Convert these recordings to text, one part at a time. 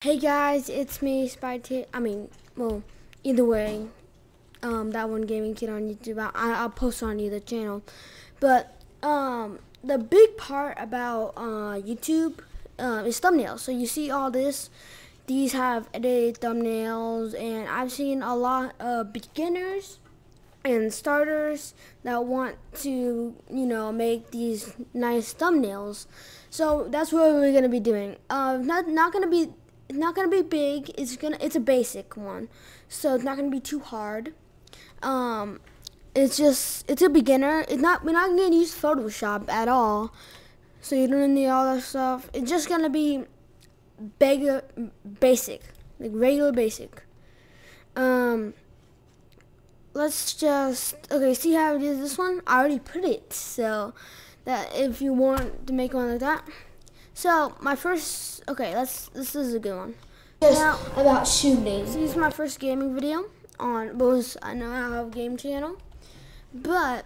Hey guys, it's me, well, either way, that one gaming kid on YouTube. I'll post on either channel. But the big part about YouTube is thumbnails. So you see all this. These have edited thumbnails, and I've seen a lot of beginners and starters that want to, make these nice thumbnails. So that's what we're gonna be doing. Not gonna be big. It's a basic one, so it's not gonna be too hard. It's a beginner. We're not gonna use Photoshop at all, so you don't need all that stuff. It's just gonna be basic, like regular basic. Let's just see how it is. This one I already put it, so that if you want to make one like that. So my first, this is a good one. Now about shooting. This is my first gaming video on both. I know I have a game channel, but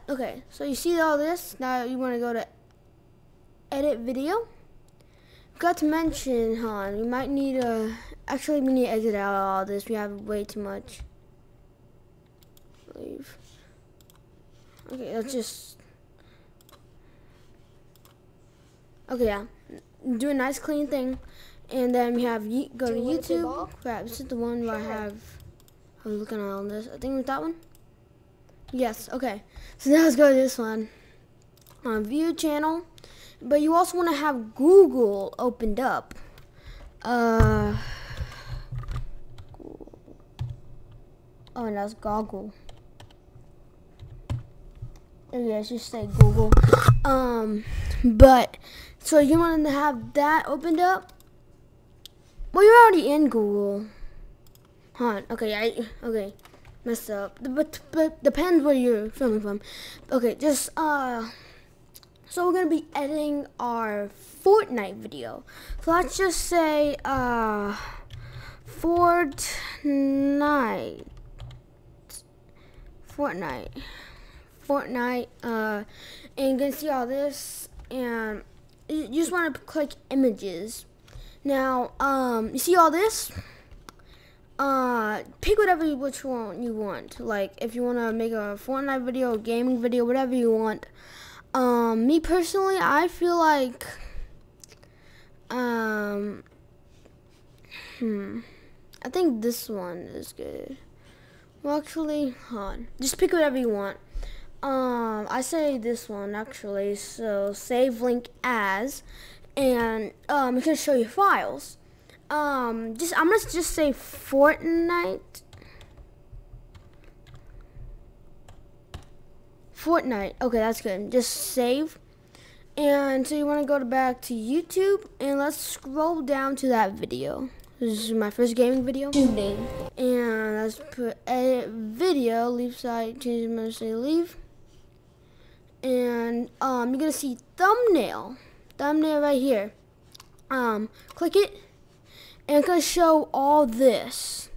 so you see all this. Now you want to go to edit video. Forgot to mention, you might need to. Actually, we need to exit out all this. We have way too much. Leave. Okay, let's just. Yeah. Do a nice clean thing, and then we have go to YouTube. Crap, this is the one where I'm looking at all this. I think it's that one. Yes. Okay. So now let's go to this one. View channel, but you also want to have Google opened up. Oh, and that's Goggle. Yeah, I should say Google. But so you want to have that opened up. Well, you're already in Google. Okay, messed up. But depends where you're filming from. Okay, just so we're gonna be editing our Fortnite video. So let's just say Fortnite, and you're gonna see all this, and you just want to click images. Now, you see all this? Pick which one you want. Like, if you want to make a Fortnite video, a gaming video, whatever you want. Me personally, I feel like, I think this one is good. Well, actually, just pick whatever you want. I say this one actually. So save link as, and it's gonna show you files. I'm gonna just say Fortnite. Okay, that's good. Just save. And so you want to go back to YouTube, and let's scroll down to that video. This is my first gaming video. Shooting. And let's put edit video, leave site, change the say leave. And you're gonna see thumbnail right here. Click it, and it's gonna show all this.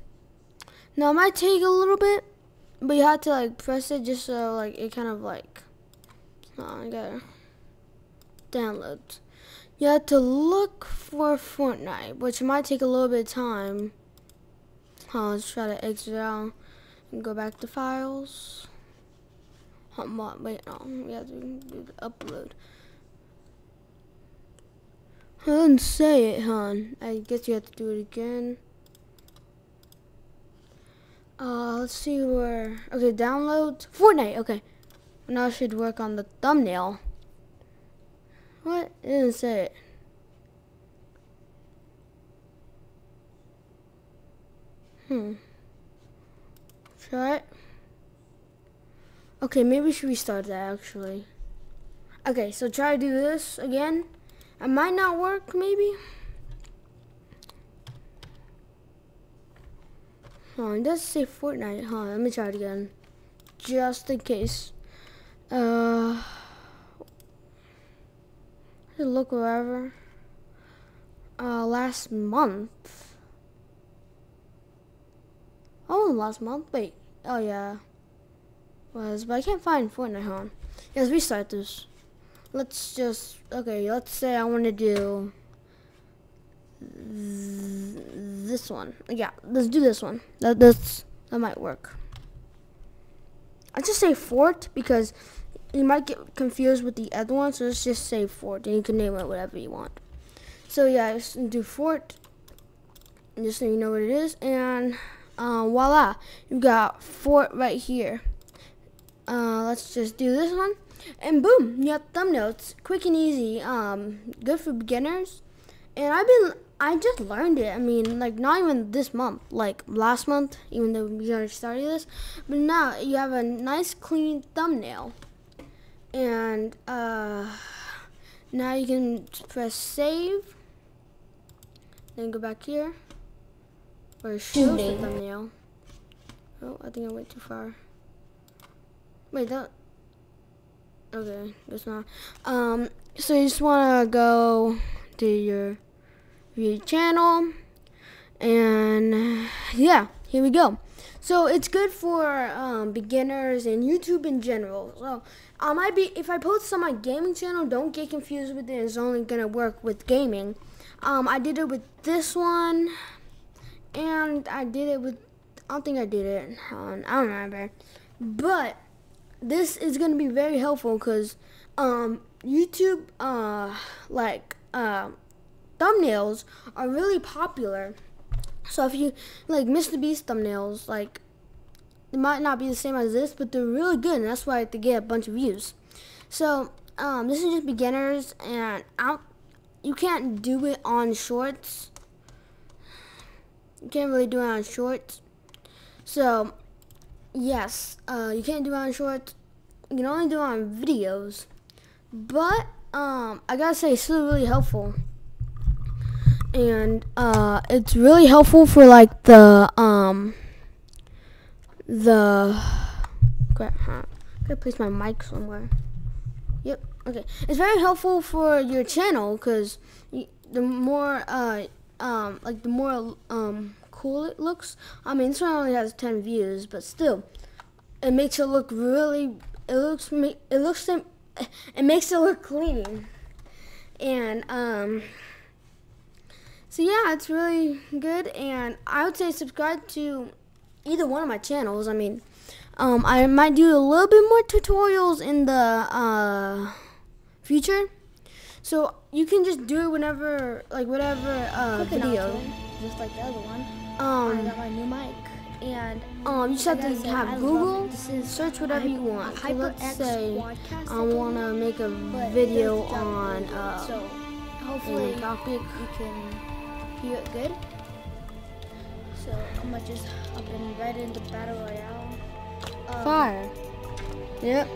Now it might take a little bit, but you have to like press it just so like it kind of like. I gotta download. You have to look for Fortnite, which might take a little bit of time. Let's try to exit out and go back to files. Wait, no, we have to do the upload. I didn't say it, I guess you have to do it again. Let's see where. Okay, download Fortnite. Okay, now I should work on the thumbnail. What? It didn't say it. Try it. Okay, maybe we should restart that actually. Okay, so try to do this again. It might not work, maybe. It does say Fortnite. Let me try it again, just in case. Look wherever. Last month. Oh, last month. Wait. Oh yeah. But I can't find Fortnite, Let's restart this. Let's just, let's say I want to do this one. Yeah, let's do this one. That might work. I just say fort because you might get confused with the other one, so let's just say fort, and you can name it whatever you want. So yeah, just do fort, just so you know what it is, and voila, you got fort right here. Let's just do this one, and boom, you have thumbnails, quick and easy, good for beginners. And I just learned it. I mean, like, not even this month, like last month, even though we already started this, but now you have a nice clean thumbnail. And now you can press save, then go back here or show the thumbnail. Oh, I think I went too far. Wait, that, okay, that's not. So you just want to go to your channel, and yeah, here we go. So it's good for beginners and YouTube in general. So if I post on my gaming channel, don't get confused with it. It's only gonna work with gaming. I did it with this one, and I did it with, I don't think I did it on, I don't remember, but this is gonna be very helpful because YouTube thumbnails are really popular. So if you like Mr. Beast thumbnails, like, they might not be the same as this, but they're really good, and that's why they get a bunch of views. So this is just beginners, and you can't do it on shorts. You can't really do it on shorts. So yes, you can't do it on shorts. You can only do it on videos. But I gotta say, it's still really helpful. And it's really helpful for like the crap, I gotta place my mic somewhere. Yep, okay. It's very helpful for your channel because the more the more cool it looks. I mean, this one only has 10 views, but still, it makes it look really. It makes it look clean, and so yeah, it's really good, and I would say subscribe to either one of my channels. I mean, I might do a little bit more tutorials in the future, so you can just do it whenever, like whatever video. Just like the other one. I got my new mic, and you just have to have Google, search whatever you want. So let's say I want to make a video on so hopefully a topic. you can hear it good. So I'm gonna just hop in right into Battle Royale. Fire. Yep.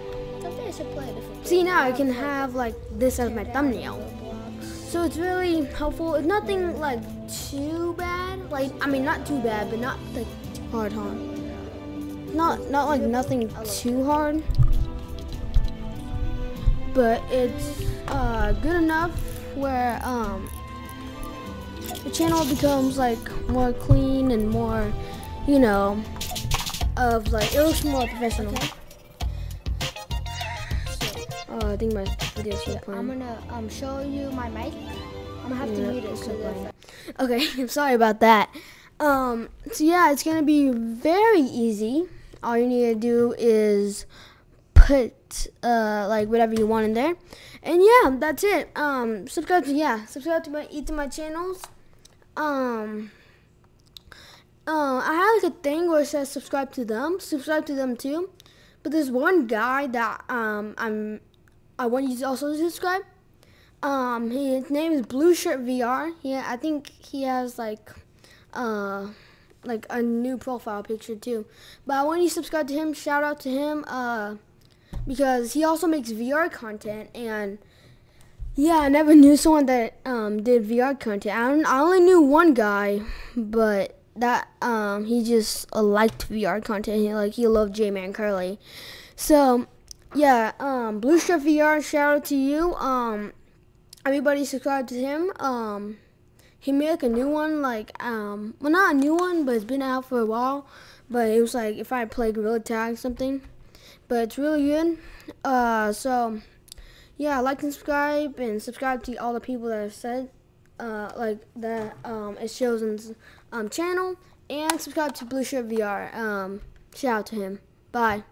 Someday I should play a different See, game. now I can have like this as my thumbnail. So it's really helpful. It's nothing like too bad. Like, I mean, not too bad, but not like hard. Not like nothing too hard. But it's good enough where the channel becomes like more clean and more, you know, of like, it looks more professional. Okay. I think my video's still playing. I'm gonna show you my mic. I'm gonna have to mute it so that. Okay, I'm sorry about that. So yeah, it's gonna be very easy. All you need to do is put like whatever you want in there, and yeah, that's it. Subscribe to each of my channels. I have like a thing where it says subscribe to them too. But there's one guy that I want you to also subscribe. His name is Blue Shirt VR. Yeah, I think he has like a new profile picture too. But I want you to subscribe to him. Shout out to him because he also makes VR content, and yeah, I never knew someone that did VR content. I only knew one guy, but that he just liked VR content. He loved J-Man Curly. So yeah, Blue Shirt VR, shout out to you. Everybody subscribe to him. He made like a new one, well, not a new one, but it's been out for a while. But it was like if I play Gorilla Tag something. But it's really good. So yeah, like and subscribe to all the people that have said like that it shows on his channel, and subscribe to Blue Shirt VR. Shout out to him. Bye.